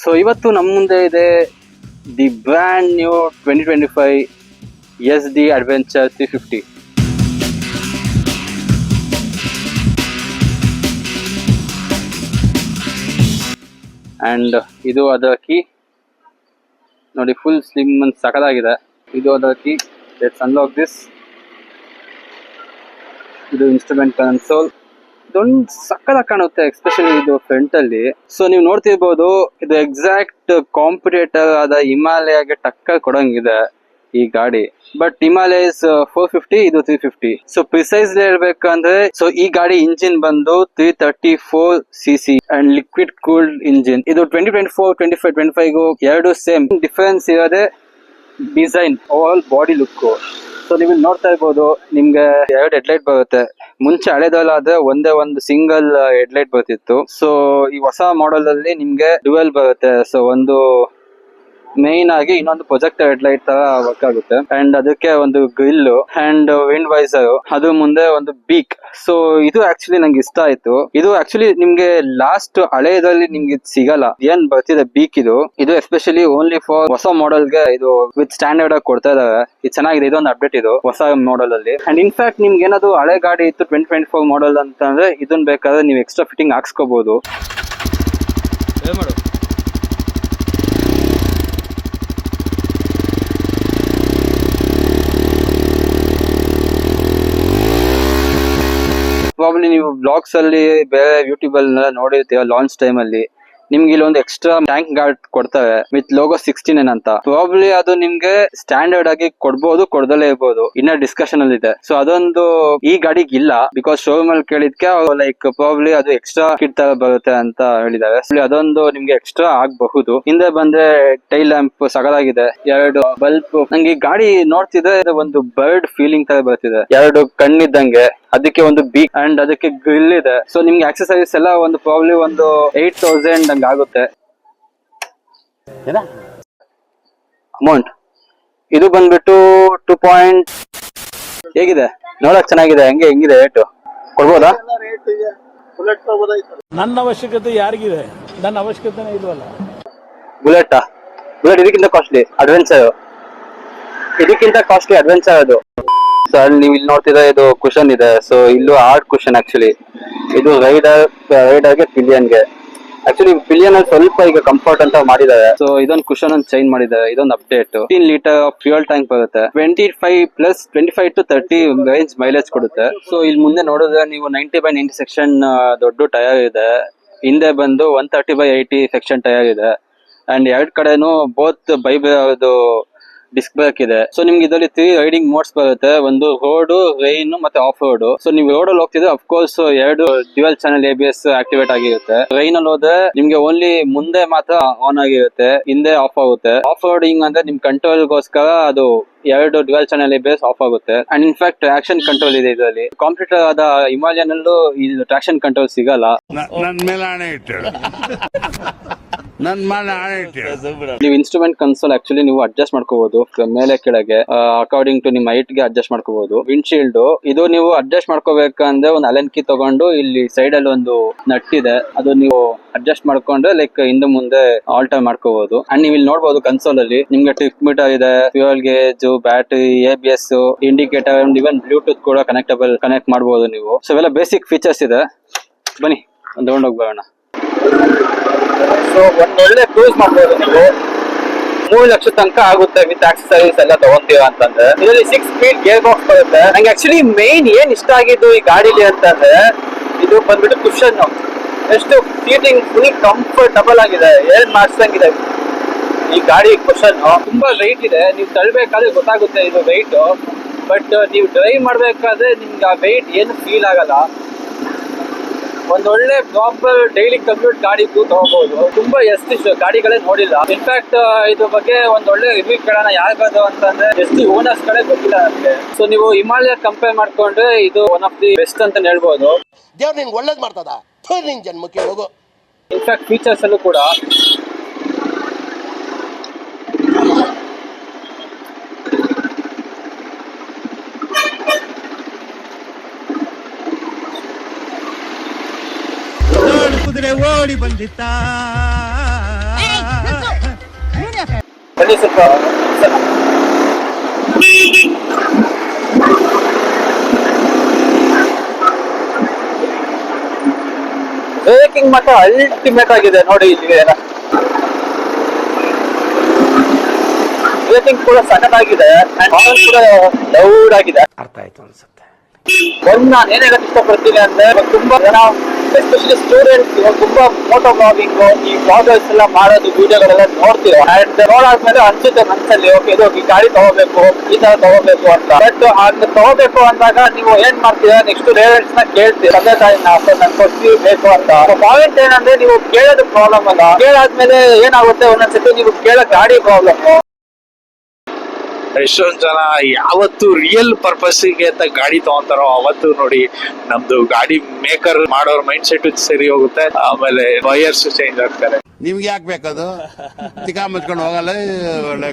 So ಇವತ್ತು ನಮ್ಮ ಮುಂದೆ ಇದೆ the brand new 2025 SD Adventure 350. And ಇದು ಅದರ ಕೀ ನೋಡಿ, ಫುಲ್ ಸ್ಲಿಮ್ ಅಂಡ್ ಸಕಲಾಗಿದೆ. ಇದು ಅದರ ಕೀ. Let's unlock this. ಇದು ಇನ್ಸ್ಟ್ರೂಮೆಂಟ್ ಕನ್ಸೋಲ್. ಇದೊಂದು ಸಕ್ಕತ್ತಾಗಿ ಕಾಣುತ್ತೆ, ಎಸ್ಪೆಷಲಿ ಇದು ಫ್ರಂಟ್ ಅಲ್ಲಿ. ಸೊ ನೀವು ನೋಡ್ತಿರ್ಬೋದು, ಇದು ಎಕ್ಸಾಕ್ಟ್ ಕಾಂಪಿಟೇಟರ್ ಆದ ಹಿಮಾಲಯಗೆ ಟಕ್ಕರ್ ಕೊಡಂಗಿದೆ ಈ ಗಾಡಿ. ಬಟ್ ಹಿಮಾಲಯ ಇಸ್ 450, ಇದು 350. ಸೊ ಪ್ರಿಸೈಸ್ ಹೇಳ್ಬೇಕಂದ್ರೆ, ಸೊ ಈ ಗಾಡಿ ಇಂಜಿನ್ ಬಂದು 334cc and liquid cooled engine. ಇದು 2024, 25 ಎರಡು ಸೇಮ್. ಡಿಫರೆನ್ಸ್ ಇರೋದೇ design, over body look. So ನೀವು ನೋಡ್ತಾ ಇರ್ಬೋದು, ನಿಮ್ಗೆ ಎರಡು ಹೆಡ್ಲೈಟ್ ಬರುತ್ತೆ. ಮುಂಚೆ ಹಳೆದಲ್ಲಾದ್ರೆ ಒಂದೇ ಒಂದು ಸಿಂಗಲ್ ಹೆಡ್ಲೈಟ್ ಬರ್ತಿತ್ತು. ಸೊ ಈ ಹೊಸ ಮಾಡೆಲ್ ಅಲ್ಲಿ ನಿಮ್ಗೆ ಡ್ಯುಯಲ್ ಬರುತ್ತೆ. ಸೊ ಒಂದು ಮೇನ್ ಆಗಿ ಇನ್ನೊಂದು ಪ್ರೊಜೆಕ್ಟರ್ ಹೆಡ್ಲೈಟ್ ತರ ವರ್ಕ್ ಆಗುತ್ತೆ. ಅಂಡ್ ಅದಕ್ಕೆ ಒಂದು ಗ್ರಿಲ್ ಅಂಡ್ ವಿಂಡ್ ವೈಸರ್, ಅದು ಮುಂದೆ ಒಂದು ಬೀಕ್. ಸೊ ಇದು ಆಕ್ಚುಲಿ ನಂಗೆ ಇಷ್ಟ ಆಯ್ತು. ಇದು ಆಕ್ಚುಲಿ ನಿಮ್ಗೆ ಲಾಸ್ಟ್ ಹಳೆಯದಲ್ಲಿ ನಿಮ್ಗೆ ಸಿಗಲ್ಲ. ಏನ್ ಬರ್ತಿದೆ ಬೀಕ್, ಇದು ಎಸ್ಪೆಷಲಿ ಓನ್ಲಿ ಫಾರ್ ಹೊಸ ಮಾಡೆಲ್ ಗೆ ಇದು ವಿತ್ ಸ್ಟ್ಯಾಂಡರ್ಡ್ ಆಗಿ ಕೊಡ್ತಾ ಇದಾರೆ. ಇದು ಚೆನ್ನಾಗಿದೆ. ಇದೊಂದು ಅಪ್ಡೇಟ್ ಇದು ಹೊಸ ಮಾಡೆಲ್ ಅಲ್ಲಿ. ಅಂಡ್ ಇನ್ಫ್ಯಾಕ್ಟ್ ನಿಮ್ಗೆ ಏನಾದ್ರು ಹಳೆ ಗಾಡಿ ಇತ್ತು 2024 ಮಾಡೆಲ್ ಅಂತಂದ್ರೆ ಇದನ್ನ ಬೇಕಾದ್ರೆ ನೀವು ಎಕ್ಸ್ಟ್ರಾ ಫಿಟ್ಟಿಂಗ್ ಹಾಕ್ಸ್ಕೋಬಹುದು. ಪ್ರಾಬ್ಲಿ ನೀವು ಬ್ಲಾಗ್ಸ್ ಅಲ್ಲಿ ಬೇರೆ ಯೂಟ್ಯೂಬ್ ಅಲ್ಲಿ ನೋಡಿರ್ತೀರ, ಲಾಂಚ್ ಟೈಮ್ ಅಲ್ಲಿ ನಿಮ್ಗೆ ಇಲ್ಲಿ ಒಂದು ಎಕ್ಸ್ಟ್ರಾ ಟ್ಯಾಂಕ್ ಗಾರ್ಡ್ ಕೊಡ್ತಾರೆ ವಿತ್ ಲೋಗೋ 69 ಅಂತ. ಪ್ರಾಬ್ಲಿ ಅದು ನಿಮ್ಗೆ ಸ್ಟ್ಯಾಂಡರ್ಡ್ ಆಗಿ ಕೊಡ್ಬೋದು, ಕೊಡದಲ್ಲೇ ಇರ್ಬೋದು, ಇನ್ನ ಡಿಸ್ಕಷನ್ ಅಲ್ಲಿ ಇದೆ. ಸೊ ಅದೊಂದು ಈ ಗಾಡಿಗೆ ಇಲ್ಲ, ಬಿಕಾಸ್ ಶೋರೂಮ್ ಅಲ್ಲಿ ಕೇಳಿದ್ಕೆ ಲೈಕ್ ಪ್ರಾಬ್ಲಿ ಅದು ಎಕ್ಸ್ಟ್ರಾ ಕಿಟ್ ತರ ಬರುತ್ತೆ ಅಂತ ಹೇಳಿದ್ದಾರೆ. ಅದೊಂದು ನಿಮ್ಗೆ ಎಕ್ಸ್ಟ್ರಾ ಆಗಬಹುದು. ಹಿಂದೆ ಬಂದ್ರೆ ಟೈಲ್ ಲ್ಯಾಂಪ್ ಸಗಲಾಗಿದೆ, ಎರಡು ಬಲ್ಬ್. ನಂಗೆ ಈ ಗಾಡಿ ನೋಡ್ತಿದ್ರೆ ಒಂದು ಬರ್ಡ್ ಫೀಲಿಂಗ್ ತರ ಬರ್ತಿದೆ, ಎರಡು ಕಣ್ಣಿದ್ದಂಗೆ. ಅದಕ್ಕೆ ಒಂದು ಬೀಕ್ ಅಂಡ್ ಅದಕ್ಕೆ ಗ್ರಿಲ್ ಇದೆ. ಸೊ ನಿಮ್ಗೆ ಆಕ್ಸೆಸರೀಸ್ ಎಲ್ಲ ಒಂದು ಪ್ರಾಬ್ಲಿ ಒಂದು 8,000 ಹಂಗ ಆಗುತ್ತೆ ಅಮೌಂಟ್. ಇದು ಬಂದ್ಬಿಟ್ಟು 2. ಹೇಗಿದೆ ನೋಡಕ್ ಚೆನ್ನಾಗಿದೆ. ಹೆಂಗಿದೆ ರೇಟ್ ಕೊಡ್ಬೋದಾ? ನನ್ನ ಅವಶ್ಯಕತೆ ಯಾರಿಗಿದೆ? ನನ್ನ ಅವಶ್ಯಕತೆನೇ ಇಲ್ವಲ್ಲ. ಬುಲೆಟ್ ಇದಕ್ಕಿಂತ ಕಾಸ್ಟ್ಲಿ. ಅಡ್ವೆಂಚರ್ ಇದಕ್ಕಿಂತ ಕಾಸ್ಟ್ಲಿ ಅಡ್ವೆಂಚರ್ ಅದು. ಸೊ ಅಲ್ಲಿ ನೀವು ಇಲ್ಲಿ ನೋಡ್ತಿದ್ರೆ ಇದು ಕುಶನ್ ಇದೆ. ಸೊ ಇಲ್ಲೂ ಹಾರ್ಡ್ ಕುಶನ್ ಆಕ್ಚುಲಿ. ಇದು ರೈಡರ್ಗೆ ಪಿಲಿಯನ್ಗೆ. ಆಕ್ಚುಲಿ ಪಿಲಿಯನ್ ಅಲ್ಲಿ ಸ್ವಲ್ಪ ಈಗ ಕಂಫರ್ಟ್ ಅಂತ ಮಾಡಿದ್ದಾರೆ. ಸೊ ಇದೊಂದು ಕುಶನ್ ಒಂದು ಚೇಂಜ್ ಮಾಡಿದ್ದಾರೆ. ಇದೊಂದು ಅಪ್ಡೇಟ್. 15 ಲೀಟರ್ ಫ್ಯೂಯಲ್ ಟ್ಯಾಂಕ್ ಬರುತ್ತೆ. 25 to 30 ರೇಂಜ್ ಮೈಲೇಜ್ ಕೊಡುತ್ತೆ. ಸೊ ಇಲ್ಲಿ ಮುಂದೆ ನೋಡಿದ್ರೆ ನೀವು 90/90 ಸೆಕ್ಷನ್ ದೊಡ್ಡ ಟೈರ್ ಇದೆ. ಹಿಂದೆ ಬಂದು 130/80 ಸೆಕ್ಷನ್ ಟೈರ್ ಇದೆ. ಅಂಡ್ ಎರಡ್ ಕಡೆನೂ ಬೋತ್ ಬೈಬರ್ದು ಡಿಸ್ಕ್ ಬ್ರೇಕ್ ಇದೆ. ಸೊ ನಿಮ್ಗೆ ಇದರಲ್ಲಿ 3 ರೈಡಿಂಗ್ ಮೋಡ್ಸ್ ಬರುತ್ತೆ. ಒಂದು ರೋಡ್, ರೈನ್ ಮತ್ತೆ ಆಫ್ ರೋಡ್. ಸೊ ನೀವು ರೋಡ್ ಅಲ್ಲಿ ಹೋಗ್ತಿದ್ರೆ ಅಫ್ಕೋರ್ಸ್ ಎರಡು ಡ್ಯುಯಲ್ ಚಾನೆಲ್ ABS ಆಕ್ಟಿವೇಟ್ ಆಗಿರುತ್ತೆ. ರೈನ್ ಅಲ್ಲಿ ಹೋದ್ರೆ ನಿಮ್ಗೆ ಓನ್ಲಿ ಮುಂದೆ ಮಾತ್ರ ಆನ್ ಆಗಿರುತ್ತೆ, ಹಿಂದೆ ಆಫ್ ಆಗುತ್ತೆ. ಆಫ್ ರೋಡಿಂಗ್ ಅಂದ್ರೆ ನಿಮ್ ಕಂಟ್ರೋಲ್ ಗೋಸ್ಕರ ಅದು ಎರಡು ಡ್ಯುಯಲ್ ಚಾನೆಲ್ ABS ಆಫ್ ಆಗುತ್ತೆ. ಅಂಡ್ ಇನ್ಫ್ಯಾಕ್ಟ್ ಟ್ರಾಕ್ಷನ್ ಕಂಟ್ರೋಲ್ ಇದೆ ಇದರಲ್ಲಿ. ಕಾಂಪಿಟೇಟರ್ ಆದ ಹಿಮಾಲಯನ್ ಅಲ್ಲೂ ಇದು ಟ್ರಾಕ್ಷನ್ ಕಂಟ್ರೋಲ್ ಸಿಗಲ್ಲ. ನೀವು ಇನ್ಸ್ಟ್ರೂಮೆಂಟ್ ಕನ್ಸೋಲ್ ಆಕ್ಚುಲಿ ನೀವು ಅಡ್ಜಸ್ಟ್ ಮಾಡ್ಕೋಬಹುದು ಮೇಲೆ ಕೆಳಗೆ ಅಕಾರ್ಡಿಂಗ್ ಟು ನಿಮ್ ಹೈಟ್ ಗೆ ಅಡ್ಜಸ್ಟ್ ಮಾಡ್ಕೋಬಹುದು. ವಿಂಡ್ಶೀಲ್ಡ್ ಇದು ನೀವು ಅಡ್ಜಸ್ಟ್ ಮಾಡ್ಕೋಬೇಕಂದ್ರೆ ಒಂದು ಅಲೆನ್ ಕೀ ತಗೊಂಡು ಇಲ್ಲಿ ಸೈಡ್ ಅಲ್ಲಿ ಒಂದು ನಟ್ ಇದೆ, ಅದು ನೀವು ಅಡ್ಜಸ್ಟ್ ಮಾಡ್ಕೊಂಡ್ರೆ ಲೈಕ್ ಹಿಂದೆ ಮುಂದೆ ಆಲ್ಟರ್ ಮಾಡ್ಕೋಬಹುದು. ಅಂಡ್ ನೀವು ಇಲ್ಲಿ ನೋಡಬಹುದು ಕನ್ಸೋಲ್ ಅಲ್ಲಿ ನಿಮ್ಗೆ ಟ್ರಿಪ್ ಮೀಟರ್ ಇದೆ, fuel gauge, battery, ABS, indicator, even Bluetooth ಕೂಡ ಕನೆಕ್ಟ್ ಮಾಡಬಹುದು ನೀವು. ಸೊ ಇವೆಲ್ಲ ಬೇಸಿಕ್ ಫೀಚರ್ಸ್ ಇದೆ. ಬನ್ನಿ ಒಂದು ತಗೊಂಡೋಗಿ ಬರೋಣ. ಸೊ ಒಂದೊಳ್ಳೆ ಕ್ರೂಸ್ ಮಾಡ್ಬೋದು ನೀವು. 3 ಲಕ್ಷ ತನಕ ಆಗುತ್ತೆ ವಿತ್ ಆಕ್ಸೆಸರೀಸ್ ಎಲ್ಲ ತಗೊಂತೀರಾ ಅಂತಂದ್ರೆ. ಇದರಲ್ಲಿ 6 ಸ್ಪೀಡ್ ಗೇರ್ ಬಾಕ್ಸ್ ಬರುತ್ತೆ. ನಂಗೆ ಆಕ್ಚುಲಿ ಮೇನ್ ಏನ್ ಇಷ್ಟ ಆಗಿದ್ದು ಈ ಗಾಡಿಲಿ ಅಂತಂದ್ರೆ ಇದು ಬಂದ್ಬಿಟ್ಟು ಕುಶನ್. ಎಷ್ಟು ಸೀಟಿಂಗ್ ಫುಲ್ ಕಂಫರ್ಟಬಲ್ ಆಗಿದೆ, ಏನ್ ಮಾಡಿಸಂಗಿದೆ ಈ ಗಾಡಿ. ಕುಶನ್ ತುಂಬಾ ವೆಯ್ಟ್ ಇದೆ, ನೀವು ತಳ್ಬೇಕಾದ್ರೆ ಗೊತ್ತಾಗುತ್ತೆ ಇದು ವೆಯ್ಟ್. ಬಟ್ ನೀವು ಡ್ರೈವ್ ಮಾಡ್ಬೇಕಾದ್ರೆ ನಿಮ್ಗೆ ಆ ವೆಯ್ಟ್ ಏನು ಫೀಲ್ ಆಗಲ್ಲ. ಒಂದೊಳ್ಳೆ ಪ್ರಾಪರ್ ಡೈಲಿ ಕಮ್ಯೂಟ್ ಗಾಡಿ ತಗೋಬಹುದು. ತುಂಬಾ ಎಷ್ಟು ಗಾಡಿಗಳೇ ನೋಡಿಲ್ಲ. ಇನ್ಫ್ಯಾಕ್ಟ್ ಇದ್ರ ಬಗ್ಗೆ ಒಂದೊಳ್ಳೆ ರಿವ್ಯೂ ಕೇಳೋಣ ಯಾರಿಗಾದ್ರು ಅಂತಂದ್ರೆ ಎಷ್ಟು ಓನರ್ಸ್ ಗಳೇ ಗೊತ್ತಿಲ್ಲ ನಮಗೆ. ಸೊ ನೀವು ಹಿಮಾಲಯ ಕಂಪೇರ್ ಮಾಡ್ಕೊಂಡ್ರೆ ಇದು ಒನ್ ಆಫ್ ದಿ ಬೆಸ್ಟ್ ಅಂತ ಹೇಳ್ಬೋದು. ದೇವ್ರು ನಿನ್ಗೆ ಒಳ್ಳೇದ್ ಮಾಡ್ತದ, ನಿನ್ ಜನ್ಮಕ್ಕೆ ಹೋಗು. ಇನ್ಫ್ಯಾಕ್ಟ್ ಫೀಚರ್ಸ್ ಅಲ್ಲೂ ಕೂಡ ಕುದುರೆ ಓಡಿ ಬಂದಿತ್ತ ಬನ್ನಿ ಸ್ವಲ್ಪ ಬ್ರೇಕಿಂಗ್ ಮಾತ್ರ ಅಲ್ಟಿಮೇಟ್ ಆಗಿದೆ ನೋಡಿ. ಇಲ್ಲಿ ಬ್ರೇಕಿಂಗ್ ಕೂಡ ಸಖತ್ತಾಗಿದೆ ಅಂಡ್ ಹಾರ್ನ್ ಕೂಡ ಲೌಡ್ ಆಗಿದೆ. ಅರ್ಥ ಆಯ್ತು ಅನ್ಸುತ್ತೆ. ಒಂದು ನಾನು ಏನ್ ಹೇಳಕ್ ಇಷ್ಟಪಡ್ತೀನಿ ಅಂದ್ರೆ ತುಂಬಾ ಜನ ಎಸ್ಪೆಷಲಿ ಸ್ಟೂಡೆಂಟ್ಸ್ ತುಂಬಾ ಮೋಟೋ ಬ್ಲಾಗಿಂಗ್ ಈ ಬ್ಲಾಗರ್ಸ್ ಎಲ್ಲ ಮಾಡೋದು ವಿಡಿಯೋಗಳೆಲ್ಲ ನೋಡ್ತೀವಿ ಅಂಡ್ ನೋಡಾದ್ಮೇಲೆ ಅನ್ಸುತ್ತೆ ಮನ್ಸಲ್ಲಿ ಓಕೆ ಇದು ಈ ಗಾಡಿ ತಗೋಬೇಕು ಈ ತರ ತಗೋಬೇಕು ಅಂತ. ಬಟ್ ಅದನ್ನ ತಗೋಬೇಕು ಅಂದಾಗ ನೀವು ಏನ್ ಮಾಡ್ತೀರಾ ನೆಕ್ಸ್ಟ್ ಪೇರೆಂಟ್ಸ್ ನ ಕೇಳ್ತೀವಿ ತಂದೆ ತಾಯಿನ ನನ್ ಕೊಡ್ತೀವಿ ಬೇಕು ಅಂತ. ಪಾಯಿಂಟ್ ಏನಂದ್ರೆ ನೀವು ಕೇಳೋದು ಪ್ರಾಬ್ಲಮ್ ಅಲ್ಲ, ಕೇಳಾದ್ಮೇಲೆ ಏನಾಗುತ್ತೆ ಒಂದೊಂದ್ಸತಿ ನೀವು ಕೇಳೋ ಗಾಡಿ ಪ್ರಾಬ್ಲಮ್. ಎಷ್ಟೊಂದ್ ಜನ ಯಾವತ್ತು ರಿಯಲ್ ಪರ್ಪಸ್ಗೆ ಅಂತ ಗಾಡಿ ತಗೊಂತಾರೋ ಅವತ್ತು ನೋಡಿ ನಮ್ದು ಗಾಡಿ ಮೇಕರ್ ಮಾಡೋರ್ ಮೈಂಡ್ ಸೆಟ್ ಸರಿ ಹೋಗುತ್ತೆ, ಆಮೇಲೆ ವೈಯರ್ಸ್ ಚೇಂಜ್ ಆಗ್ತಾರೆ. ನಿಮ್ಗೆ ಯಾಕೆ ಬೇಕದು ತಿಕಾ ಮುಚ್ಕೊಂಡು ಹೋಗಲ್ಲ ಒಳ್ಳೆ